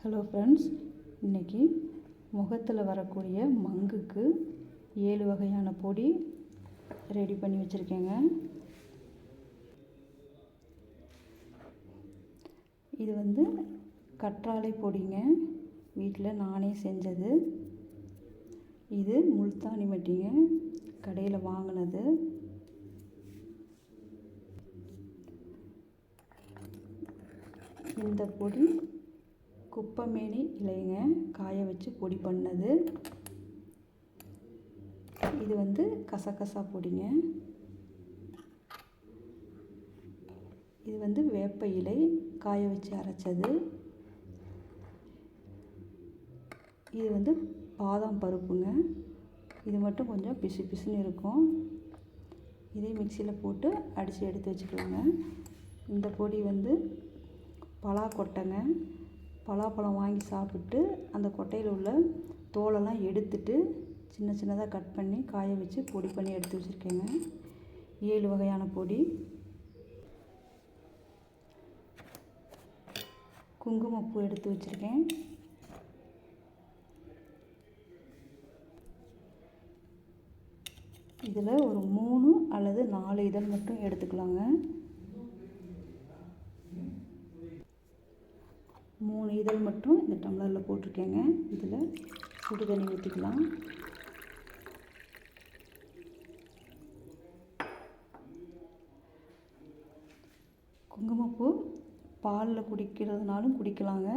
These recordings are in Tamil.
ஹலோ ஃப்ரெண்ட்ஸ், இன்றைக்கி முகத்தில் வரக்கூடிய மங்குக்கு 7 வகையான பொடி ரெடி பண்ணி வச்சுருக்கேங்க. இது கற்றாழை பொடிங்க, வீட்டில் நானே செஞ்சது. இது முல்தானி மட்டிங்க, கடையில் வாங்கினது. இந்த பொடி குப்பைமேனி இலைங்க, காய வச்சு பொடி பண்ணது. இது கசகசா பொடிங்க. இது வேப்ப இலை காய வச்சு அரைச்சது. இது பாதாம் பருப்புங்க. இது மட்டும் கொஞ்சம் பிசு பிசுன்னு இருக்கும். இதை மிக்சியில் போட்டு அடித்து எடுத்து வச்சுக்கலாங்க. இந்த பொடி பலாக்கொட்டைங்க. பலாப்பழம் வாங்கி சாப்பிட்டு அந்த கொட்டையில் உள்ள தோலெல்லாம் எடுத்துட்டு சின்ன சின்னதாக கட் பண்ணி காய வச்சு பொடி பண்ணி எடுத்து வச்சுருக்கேங்க. 7 வகையான பொடி. குங்குமப்பூ எடுத்து வச்சுருக்கேன். இதில் ஒரு 3 அல்லது 4 இதழ் மட்டும் எடுத்துக்கலாங்க. 3 இதழ் மட்டும் இந்த டம்ளரில் போட்டிருக்கேங்க. இதில் சுடு தண்ணி ஊற்றிக்கலாம். குங்குமப்பூ பாலில் குடிக்கிறதுனாலும் குடிக்கலாங்க.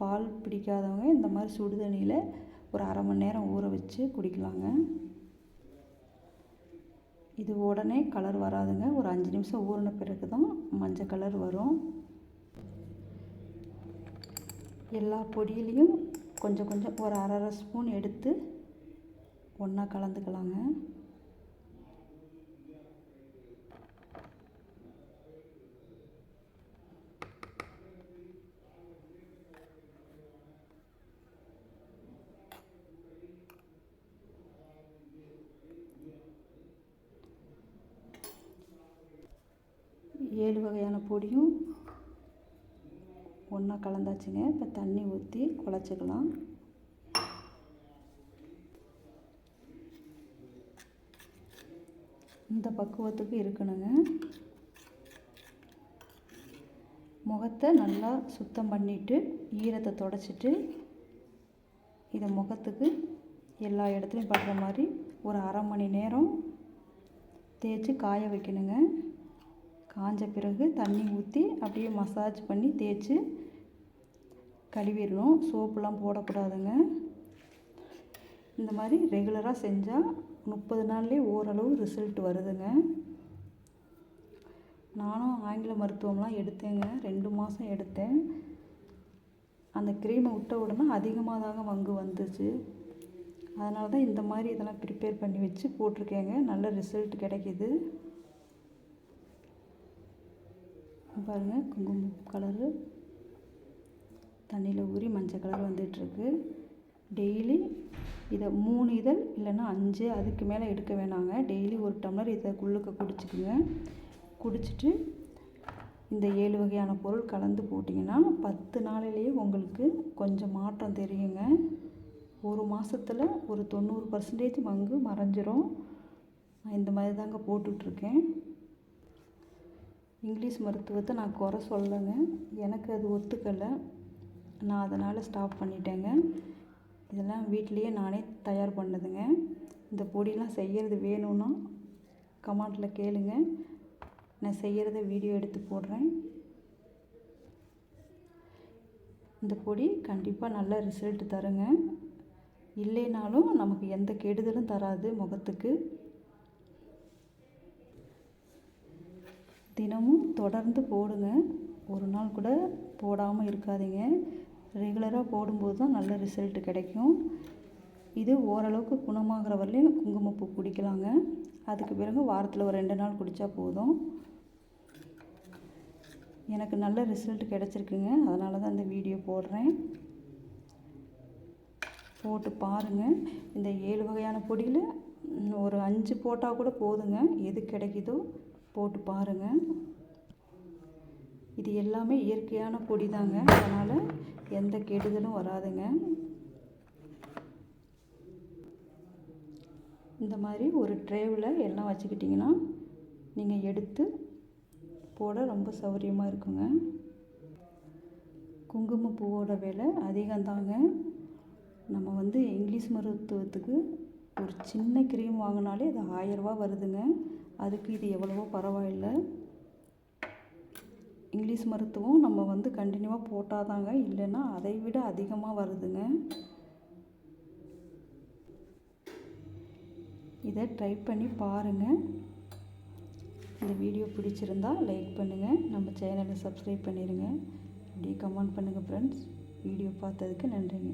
பால் பிடிக்காதவங்க இந்த மாதிரி சுடு தண்ணியில் ஒரு அரை மணி நேரம் ஊற வச்சு குடிக்கலாங்க. இது உடனே கலர் வராதுங்க. ஒரு 5 நிமிஷம் ஊறின பிறகு தான் மஞ்சள் கலர் வரும். எல்லா பொடியிலையும் கொஞ்சம் கொஞ்சம் ஒரு அரை ஸ்பூன் எடுத்து ஒன்றா கலந்துக்கலாங்க. ஏழு வகையான பொடியும் ஒன்றா கலந்தாச்சுங்க. இப்போ தண்ணி ஊற்றி குழச்சிக்கலாம். இந்த பக்குவத்துக்கு இருக்கணுங்க. முகத்தை நல்லா சுத்தம் பண்ணிவிட்டு ஈரத்தை தொடச்சிட்டு இதை முகத்துக்கு எல்லா இடத்துலையும் படுற மாதிரி ஒரு அரை மணி நேரம் தேய்ச்சி காய வைக்கணுங்க. காஞ்ச பிறகு தண்ணி ஊற்றி அப்படியே மசாஜ் பண்ணி தேய்ச்சி கழுவிடணும். சோப்புலாம் போடக்கூடாதுங்க. இந்த மாதிரி ரெகுலராக செஞ்சால் 30 நாள்லேயே ஓரளவு ரிசல்ட் வருதுங்க. நானும் ஆங்கில மருத்துவம்லாம் எடுத்தேங்க. 2 மாதம் எடுத்தேன். அந்த க்ரீமை விட்ட உடனே அதிகமாக தாங்க மங்கு வந்துச்சு. அதனால தான் இந்த மாதிரி இதெல்லாம் ப்ரிப்பேர் பண்ணி வச்சு போட்டிருக்கேங்க. நல்ல ரிசல்ட் கிடைக்கிது. பாருங்கள், குங்குமம் கலரு தண்ணியில் ஊறி மஞ்சள் கலர் வந்துட்டுருக்கு. டெய்லி இதை 3 இதழ் இல்லைன்னா 5 அதுக்கு மேலே எடுக்க வேணாங்க. டெய்லி ஒரு டம்ளர் இதை குள்ளுக்க குடிச்சிக்குங்க. குடிச்சிட்டு இந்த 7 வகையான பொருள் கலந்து போட்டிங்கன்னா 10 நாளிலேயே உங்களுக்கு கொஞ்சம் மாற்றம் தெரியுங்க. ஒரு மாதத்தில் ஒரு 90% மங்கு மறைஞ்சிரும். நான் இந்த மாதிரி தாங்க போட்டுட்ருக்கேன். இங்கிலீஷ் மருத்துவத்தை நான் குறை சொல்லலைங்க. எனக்கு அது ஒத்துக்கலை. நான் அதனால் ஸ்டாப் பண்ணிட்டேங்க. இதெல்லாம் வீட்லேயே நானே தயார் பண்ணதுங்க. இந்த பொடியெலாம் செய்கிறது வேணும்னா கமெண்ட்டில் கேளுங்க. நான் செய்கிறத வீடியோ எடுத்து போடுறேன். இந்த பொடி கண்டிப்பாக நல்ல ரிசல்ட் தருங்க. இல்லைனாலும் நமக்கு எந்த கெடுதலும் தராது முகத்துக்கு. தினமும் தொடர்ந்து போடுங்க. ஒரு நாள் கூட போடாமல் இருக்காதீங்க. ரெகுலராக போடும்போது தான் நல்ல ரிசல்ட் கிடைக்கும். இது ஓரளவுக்கு குணமாகிற வரலையும் குங்குமப்பூ குடிக்கலாங்க. அதுக்கு பிறகு வாரத்தில் ஒரு 2 நாள் குடித்தா போதும். எனக்கு நல்ல ரிசல்ட் கிடச்சிருக்குங்க. அதனால தான் இந்த வீடியோ போடுறேன். போட்டு பாருங்கள். இந்த 7 வகையான பொடியில் ஒரு 5 போட்டால் கூட போதுங்க. எது கிடைக்குதோ போட்டு பாருங்கள். இது எல்லாமே இயற்கையான பொடி தாங்க. அதனால் எந்த கெடுதலும் வராதுங்க. இந்த மாதிரி ஒரு ட்ரேவில் எல்லாம் வச்சுக்கிட்டிங்கன்னா நீங்கள் எடுத்து போட ரொம்ப சௌகரியமாக இருக்குங்க. குங்குமப்பூவோட விலை அதிகம்தாங்க. நம்ம வந்து இங்கிலீஷ் மருத்துவத்துக்கு ஒரு சின்ன க்ரீம் வாங்கினாலே அது 1000 ரூபா வருதுங்க. அதுக்கு இது எவ்வளவோ பரவாயில்லை. இங்கிலீஷ் மருத்துவம் நம்ம வந்து கண்டினியூவாக போட்டால் தாங்க, இல்லைன்னா அதை விட அதிகமாக வருதுங்க. இதை ட்ரை பண்ணி பாருங்கள். இந்த வீடியோ பிடிச்சிருந்தா லைக் பண்ணுங்கள், நம்ம சேனலை சப்ஸ்கிரைப் பண்ணிடுங்க, அப்படியே கமெண்ட் பண்ணுங்கள் ஃப்ரெண்ட்ஸ். வீடியோ பார்த்ததுக்கு நன்றிங்க.